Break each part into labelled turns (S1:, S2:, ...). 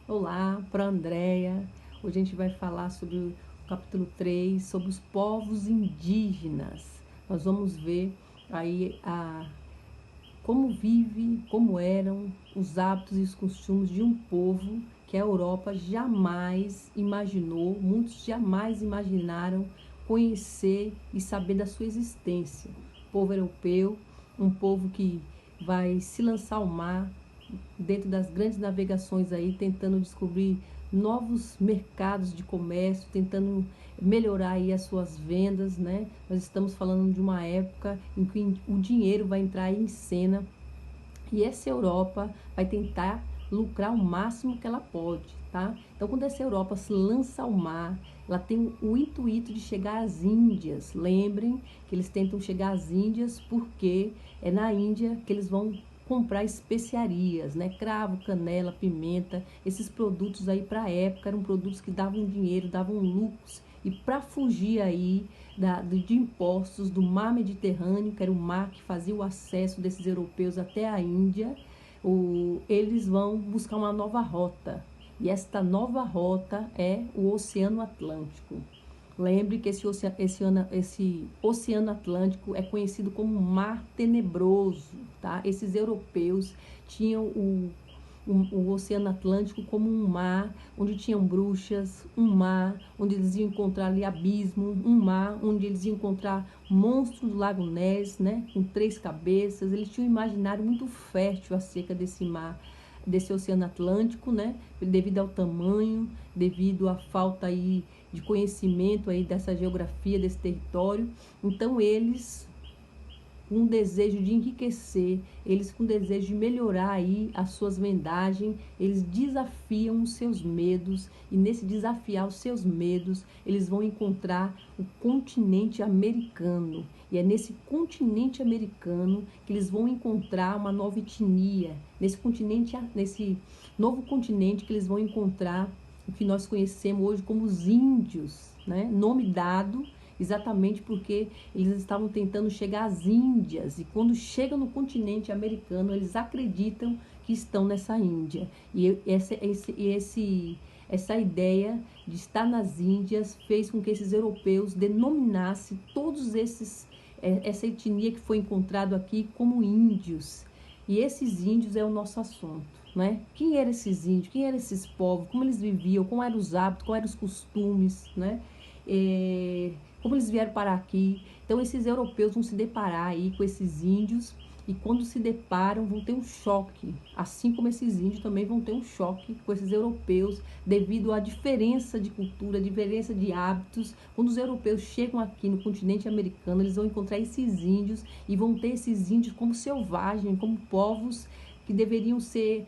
S1: Olá, para Andréia. Hoje a gente vai falar sobre o capítulo 3, sobre os povos indígenas. Nós vamos ver aí como vive, como eram os hábitos e os costumes de um povo que a Europa jamais imaginou, muitos jamais imaginaram conhecer e saber da sua existência. O povo europeu, um povo que vai se lançar ao mar dentro das grandes navegações aí, tentando descobrir novos mercados de comércio, tentando melhorar aí as suas vendas, né? Nós estamos falando de uma época em que o dinheiro vai entrar aí em cena e essa Europa vai tentar lucrar o máximo que ela pode, tá? Então, quando essa Europa se lança ao mar, ela tem o intuito de chegar às Índias. Lembrem que eles tentam chegar às Índias porque é na Índia que eles vão comprar especiarias, né? Cravo, canela, pimenta, esses produtos aí para a época eram produtos que davam dinheiro, davam lucros. E para fugir aí de impostos do mar Mediterrâneo, que era o mar que fazia o acesso desses europeus até a Índia, eles vão buscar uma nova rota. E esta nova rota é o Oceano Atlântico. Lembre que esse oceano Atlântico é conhecido como Mar Tenebroso, tá? Esses europeus tinham o Oceano Atlântico como um mar onde tinham bruxas, um mar onde eles iam encontrar ali abismo, um mar onde eles iam encontrar monstros do Lago Ness, né, com 3 cabeças. Eles tinham um imaginário muito fértil acerca desse mar, desse Oceano Atlântico, né, devido ao tamanho, devido à falta aí de conhecimento aí dessa geografia, desse território. Então eles, com desejo de enriquecer, eles com desejo de melhorar aí as suas vendagens, eles desafiam os seus medos, e nesse desafiar os seus medos, eles vão encontrar o continente americano. E é nesse continente americano que eles vão encontrar uma nova etnia, nesse novo continente que eles vão encontrar o que nós conhecemos hoje como os índios, né? Nome dado exatamente porque eles estavam tentando chegar às Índias, e quando chegam no continente americano, eles acreditam que estão nessa Índia. E essa ideia de estar nas Índias fez com que esses europeus denominassem todos essa etnia que foi encontrado aqui como índios. E esses índios é o nosso assunto, né? Quem eram esses índios? Quem eram esses povos? Como eles viviam? Como eram os hábitos? Como eram os costumes, né? Como eles vieram parar aqui. Então esses europeus vão se deparar aí com esses índios, e quando se deparam vão ter um choque, assim como esses índios também vão ter um choque com esses europeus, devido à diferença de cultura, diferença de hábitos. Quando os europeus chegam aqui no continente americano, eles vão encontrar esses índios, e vão ter esses índios como selvagens, como povos que deveriam ser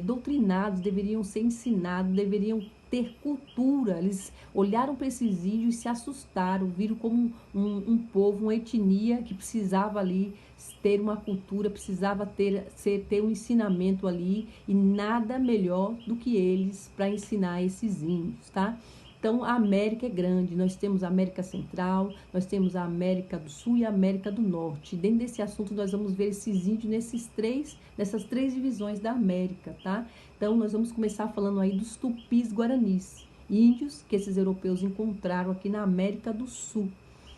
S1: doutrinados, deveriam ser ensinados, deveriam ter cultura. Eles olharam para esses índios e se assustaram, viram como um povo, uma etnia que precisava ali ter uma cultura, precisava ter um ensinamento ali, e nada melhor do que eles para ensinar esses índios, tá? Então, a América é grande, nós temos a América Central, nós temos a América do Sul e a América do Norte. Dentro desse assunto, nós vamos ver esses índios nessas três divisões da América, tá? Então, nós vamos começar falando aí dos tupis-guaranis, índios que esses europeus encontraram aqui na América do Sul.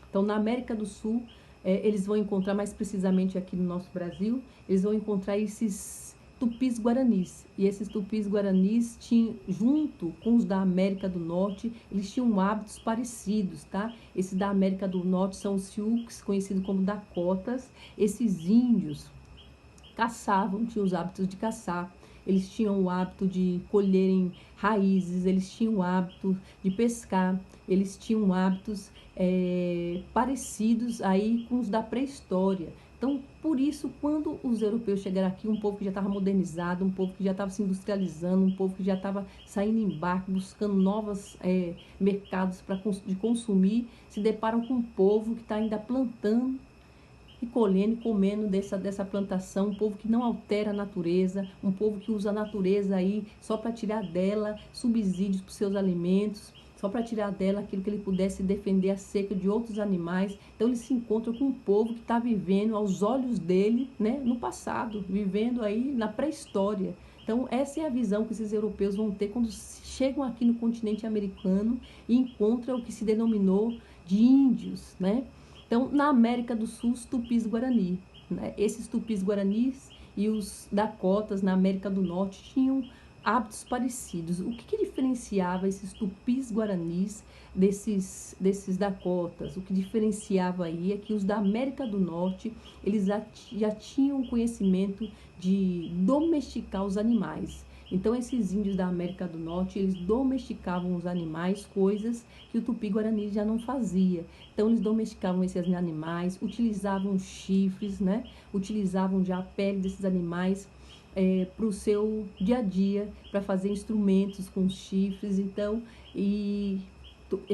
S1: Então, na América do Sul, eles vão encontrar, mais precisamente aqui no nosso Brasil, eles vão encontrar esses tupis-guaranis. E esses tupis-guaranis tinham, junto com os da América do Norte, eles tinham hábitos parecidos, tá? Esses da América do Norte são os Sioux, conhecidos como Dakotas. Esses índios caçavam, tinham os hábitos de caçar, eles tinham o hábito de colherem raízes, eles tinham o hábito de pescar, eles tinham hábitos parecidos aí com os da pré-história. Então, por isso, quando os europeus chegaram aqui, um povo que já estava modernizado, um povo que já estava se industrializando, um povo que já estava saindo em barco, buscando novos mercados de consumir, se deparam com um povo que está ainda plantando e colhendo e comendo dessa plantação, um povo que não altera a natureza, um povo que usa a natureza aí só para tirar dela subsídios para os seus alimentos, só para tirar dela aquilo que ele pudesse defender acerca de outros animais. Então ele se encontra com um povo que está vivendo aos olhos dele, né, no passado, vivendo aí na pré-história. Então, essa é a visão que esses europeus vão ter quando chegam aqui no continente americano e encontram o que se denominou de índios, né? Então, na América do Sul, os tupis-guarani, né? Esses tupis-guaranis e os dakotas na América do Norte tinham hábitos parecidos. O que diferenciava esses tupis-guaranis desses dakotas? O que diferenciava aí é que os da América do Norte, eles já tinham conhecimento de domesticar os animais. Então, esses índios da América do Norte, eles domesticavam os animais, coisas que o Tupi-Guarani já não fazia. Então, eles domesticavam esses animais, utilizavam chifres, né? Utilizavam já a pele desses animais para o seu dia a dia, para fazer instrumentos com chifres, então, e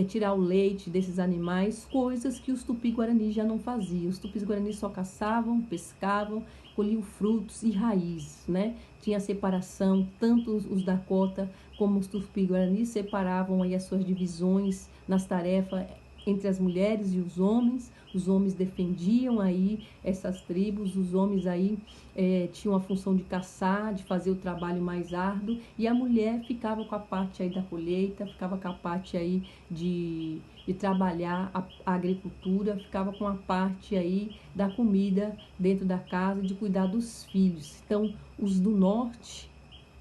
S1: tirar o leite desses animais, coisas que os tupi-guaranis já não faziam. Os tupis-guaranis só caçavam, pescavam, colhiam frutos e raízes, né? Tinha separação, tanto os Dakota como os tupi-guaranis separavam aí as suas divisões nas tarefas entre as mulheres e os homens defendiam aí essas tribos, os homens aí tinham a função de caçar, de fazer o trabalho mais árduo, e a mulher ficava com a parte aí da colheita, ficava com a parte aí de trabalhar a agricultura, ficava com a parte aí da comida dentro da casa, de cuidar dos filhos. Então, os do norte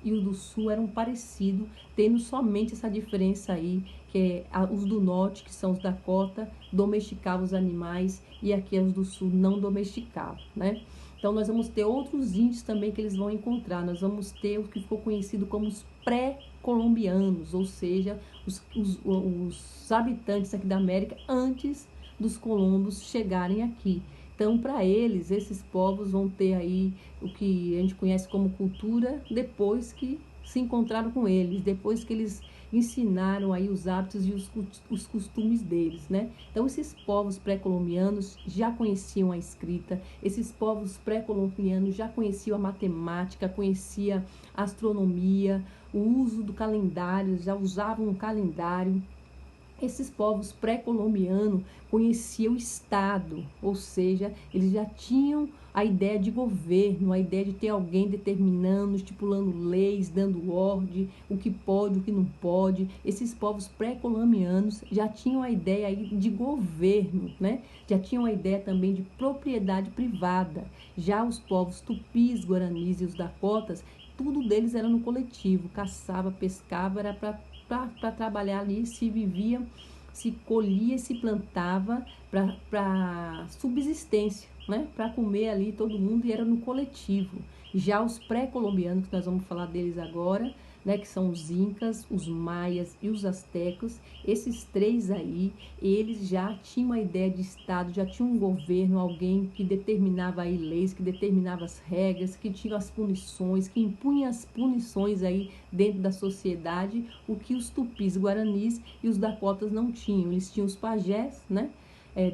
S1: e os do sul eram parecidos, tendo somente essa diferença aí, que é os do norte, que são os Dakota, domesticavam os animais, e aqui os do sul não domesticavam, né? Então, nós vamos ter outros índios também que eles vão encontrar. Nós vamos ter o que ficou conhecido como os pré-colombianos, ou seja, os habitantes aqui da América antes dos colombos chegarem aqui. Então, para eles, esses povos vão ter aí o que a gente conhece como cultura depois que se encontraram com eles, depois que eles ensinaram aí os hábitos e os costumes deles, né? Então, esses povos pré-colombianos já conheciam a escrita, esses povos pré-colombianos já conheciam a matemática, conheciam a astronomia, o uso do calendário, já usavam um calendário. Esses povos pré-colombianos conheciam o Estado, ou seja, eles já tinham a ideia de governo, a ideia de ter alguém determinando, estipulando leis, dando ordem, o que pode, o que não pode. Esses povos pré-colombianos já tinham a ideia aí de governo, né? Já tinham a ideia também de propriedade privada. Já os povos tupis, guaranis e os dakotas, tudo deles era no coletivo, caçava, pescava, era para trabalhar ali, se vivia, se colhia, se plantava para subsistência, né? Para comer ali todo mundo, e era no coletivo. Já os pré-colombianos, que nós vamos falar deles agora, né, que são os incas, os maias e os astecos, esses três aí, eles já tinham a ideia de Estado, já tinham um governo, alguém que determinava aí leis, que determinava as regras, que tinha as punições, que impunha as punições aí dentro da sociedade, o que os tupis, guaranis e os dakotas não tinham. Eles tinham os pajés, né?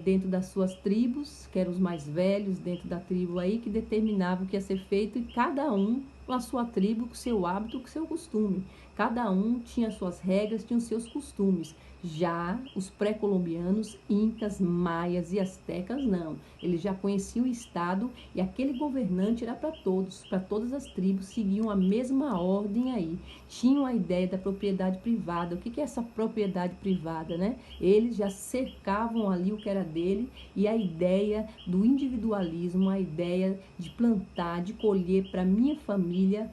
S1: Dentro das suas tribos, que eram os mais velhos dentro da tribo aí, que determinavam o que ia ser feito, e cada um com a sua tribo, com o seu hábito, com o seu costume. Cada um tinha suas regras, tinha os seus costumes. Já os pré-colombianos, incas, maias e astecas, não. Eles já conheciam o Estado, e aquele governante era para todos, para todas as tribos, seguiam a mesma ordem aí. Tinham a ideia da propriedade privada. O que é essa propriedade privada, né? Eles já cercavam ali o que era dele, e a ideia do individualismo, a ideia de plantar, de colher para minha família,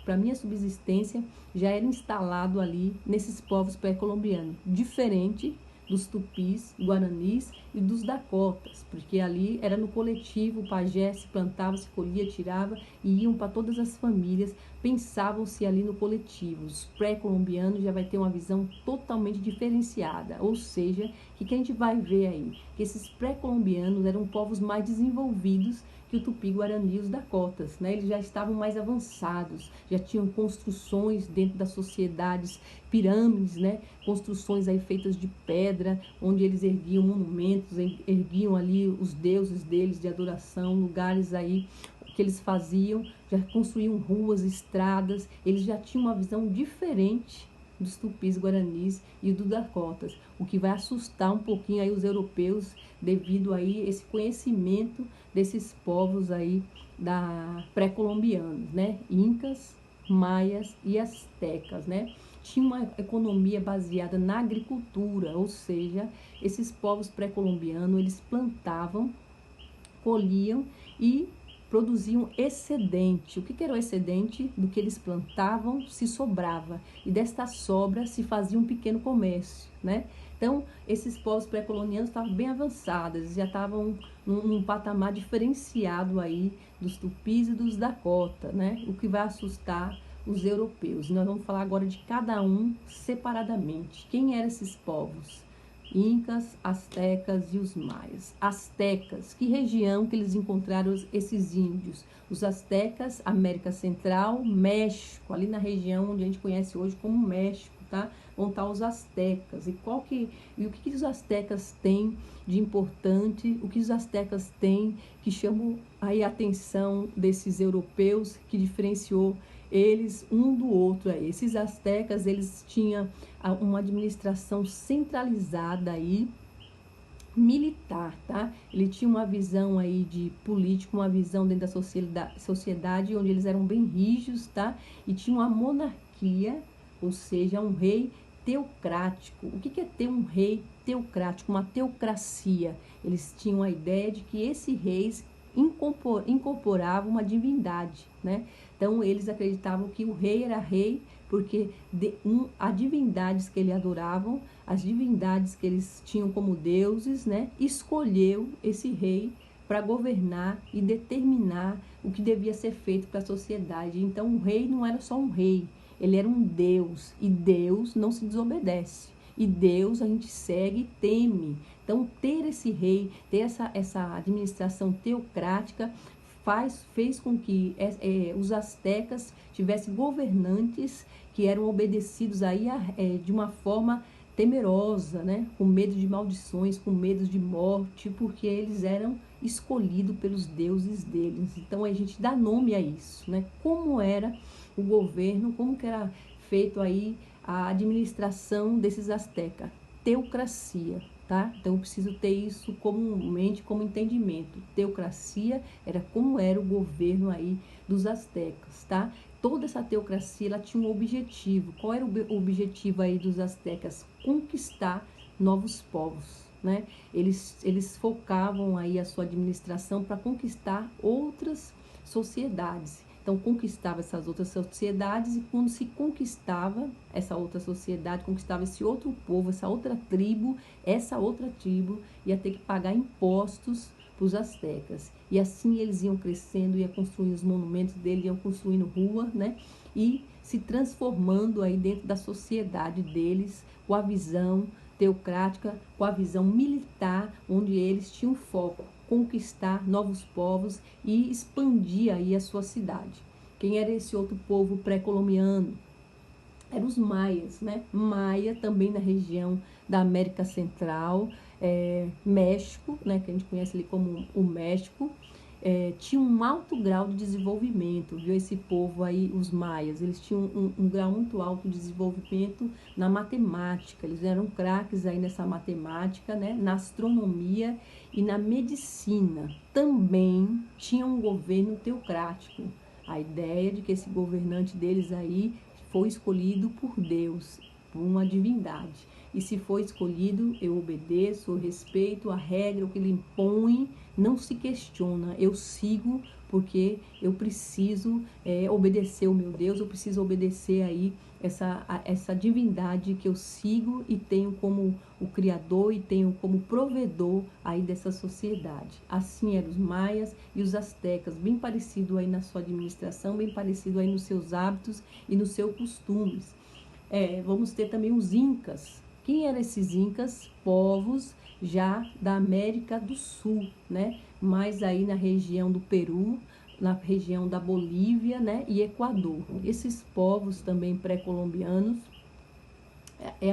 S1: para minha subsistência, já era instalado ali nesses povos pré-colombianos, diferente dos tupis, guaranis e dos dakotas, porque ali era no coletivo, o pajé se plantava, se colhia, tirava, e iam para todas as famílias, pensavam-se ali no coletivo. Os pré-colombianos já vai ter uma visão totalmente diferenciada, ou seja, que a gente vai ver aí, que esses pré-colombianos eram povos mais desenvolvidos que o Tupi-Guarani e os Dakotas, né? Eles já estavam mais avançados, já tinham construções dentro das sociedades, pirâmides, né? Construções aí feitas de pedra, onde eles erguiam monumentos, erguiam ali os deuses deles de adoração, lugares aí que eles faziam, já construíam ruas, estradas. Eles já tinham uma visão diferente dos tupis, guaranis e dos dakotas, o que vai assustar um pouquinho aí os europeus, devido aí esse conhecimento desses povos aí da pré-colombianos, né? Incas, maias e astecas, né? Tinha uma economia baseada na agricultura, ou seja, esses povos pré-colombianos, eles plantavam, colhiam e produziam excedente. O que era o excedente? Do que eles plantavam, se sobrava. E desta sobra se fazia um pequeno comércio, né? Então, esses povos pré-colonianos estavam bem avançados, eles já estavam num patamar diferenciado aí dos tupis e dos Dakota, né? O que vai assustar os europeus. Nós vamos falar agora de cada um separadamente. Quem eram esses povos? Incas, astecas e os maias. Astecas, que região que eles encontraram esses índios? Os astecas, América Central, México, ali na região onde a gente conhece hoje como México, tá? Vão estar os astecas. E o que os astecas têm de importante? O que os astecas têm que chamou aí a atenção desses europeus, que diferenciou eles um do outro aí? Esses astecas, eles tinham uma administração centralizada aí, militar, tá? Ele tinha uma visão aí de político, uma visão dentro da sociedade onde eles eram bem rígidos, tá? E tinha uma monarquia, ou seja, um rei teocrático. O que é ter um rei teocrático? Uma teocracia. Eles tinham a ideia de que esse rei incorporava uma divindade, né? Então eles acreditavam que o rei era rei porque as divindades que eles adoravam, as divindades que eles tinham como deuses, né, escolheu esse rei para governar e determinar o que devia ser feito para a sociedade. Então o rei não era só um rei, ele era um Deus, e Deus não se desobedece. E Deus a gente segue e teme. Então ter esse rei, ter essa administração teocrática, fez com que os astecas tivessem governantes que eram obedecidos aí de uma forma temerosa, né? Com medo de maldições, com medo de morte, porque eles eram escolhidos pelos deuses deles. Então a gente dá nome a isso, né? Como era o governo, como que era feito aí a administração desses astecas? Teocracia. Tá? Então eu preciso ter isso comumente como entendimento. Teocracia era como era o governo aí dos astecas, tá? Toda essa teocracia, ela tinha um objetivo. Qual era o objetivo aí dos astecas? Conquistar novos povos, né? Eles focavam aí a sua administração para conquistar outras sociedades. Então, conquistava essas outras sociedades, e quando se conquistava essa outra sociedade, conquistava esse outro povo, essa outra tribo ia ter que pagar impostos para os astecas. E assim eles iam crescendo, iam construindo os monumentos deles, iam construindo ruas, né? E se transformando aí dentro da sociedade deles, com a visão teocrática, com a visão militar, onde eles tinham foco conquistar novos povos e expandir aí a sua cidade. Quem era esse outro povo pré-colombiano? Eram os maias, né? Maia também na região da América Central, México, né? Que a gente conhece ali como o México, tinha um alto grau de desenvolvimento, viu? Esse povo aí, os maias, eles tinham um grau muito alto de desenvolvimento na matemática, eles eram craques aí nessa matemática, né? Na astronomia e na medicina. Também tinha um governo teocrático, a ideia de que esse governante deles aí foi escolhido por Deus, por uma divindade. E se foi escolhido, eu obedeço, eu respeito a regra, o que ele impõe, não se questiona. Eu sigo porque eu preciso obedecer o meu Deus, eu preciso obedecer aí essa divindade que eu sigo e tenho como o Criador e tenho como provedor aí dessa sociedade. Assim eram os maias e os astecas, bem parecido aí na sua administração, bem parecido aí nos seus hábitos e nos seus costumes. Vamos ter também os incas. Quem eram esses incas? Povos já da América do Sul, né? Mais aí na região do Peru, na região da Bolívia, né? E Equador. Esses povos também pré-colombianos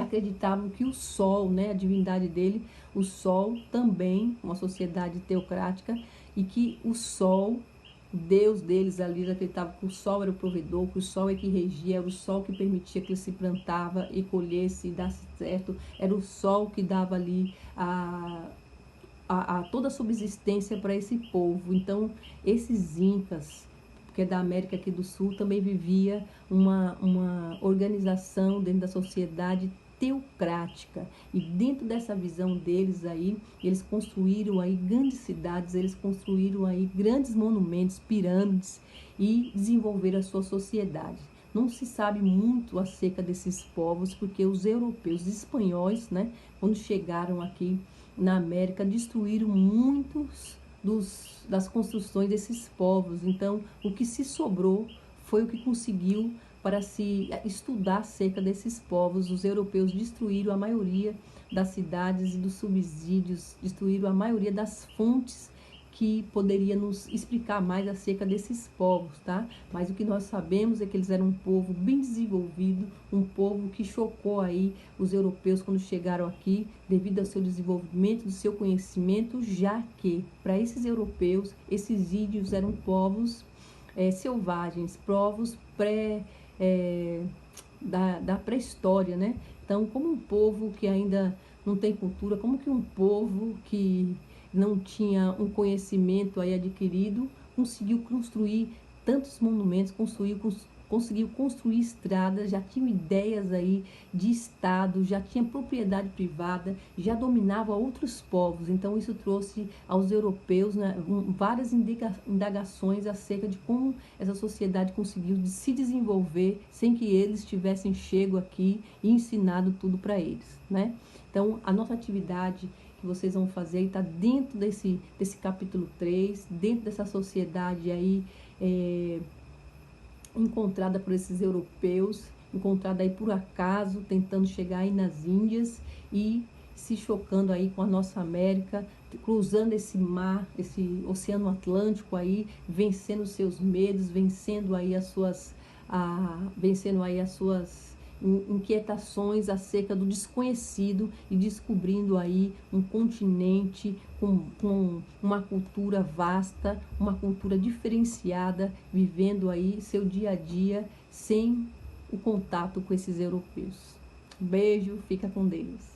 S1: acreditavam que o sol, né? A divindade dele, o sol também, uma sociedade teocrática, e que o sol, o Deus deles ali, acreditava que o sol era o provedor, que o sol é que regia, era o sol que permitia que ele se plantava e colhesse e desse certo, era o sol que dava ali toda a subsistência para esse povo. Então, esses incas, que é da América aqui do Sul, também vivia uma organização dentro da sociedade teocrática, e dentro dessa visão deles aí, eles construíram aí grandes cidades, eles construíram aí grandes monumentos, pirâmides, e desenvolveram a sua sociedade. Não se sabe muito acerca desses povos, porque os europeus, os espanhóis, né, quando chegaram aqui na América, destruíram muitos das construções desses povos. Então, o que se sobrou foi o que conseguiu para se estudar acerca desses povos. Os europeus destruíram a maioria das cidades e dos subsídios, destruíram a maioria das fontes que poderia nos explicar mais acerca desses povos, tá? Mas o que nós sabemos é que eles eram um povo bem desenvolvido, um povo que chocou aí os europeus quando chegaram aqui, devido ao seu desenvolvimento, do seu conhecimento, já que para esses europeus, esses índios eram povos selvagens, povos da pré-história, né? Então, como um povo que ainda não tem cultura, como que um povo que não tinha um conhecimento aí adquirido conseguiu construir tantos monumentos, conseguiu construir estradas, já tinha ideias aí de Estado, já tinha propriedade privada, já dominava outros povos. Então isso trouxe aos europeus, né, várias indagações acerca de como essa sociedade conseguiu se desenvolver sem que eles tivessem chego aqui e ensinado tudo para eles, né? Então a nossa atividade que vocês vão fazer está dentro desse capítulo 3, dentro dessa sociedade aí encontrada por esses europeus, encontrada aí por acaso, tentando chegar aí nas Índias e se chocando aí com a nossa América, cruzando esse mar, esse oceano Atlântico aí, vencendo seus medos, vencendo aí as suas inquietações acerca do desconhecido e descobrindo aí um continente com uma cultura vasta, uma cultura diferenciada, vivendo aí seu dia a dia sem o contato com esses europeus. Beijo, fica com Deus.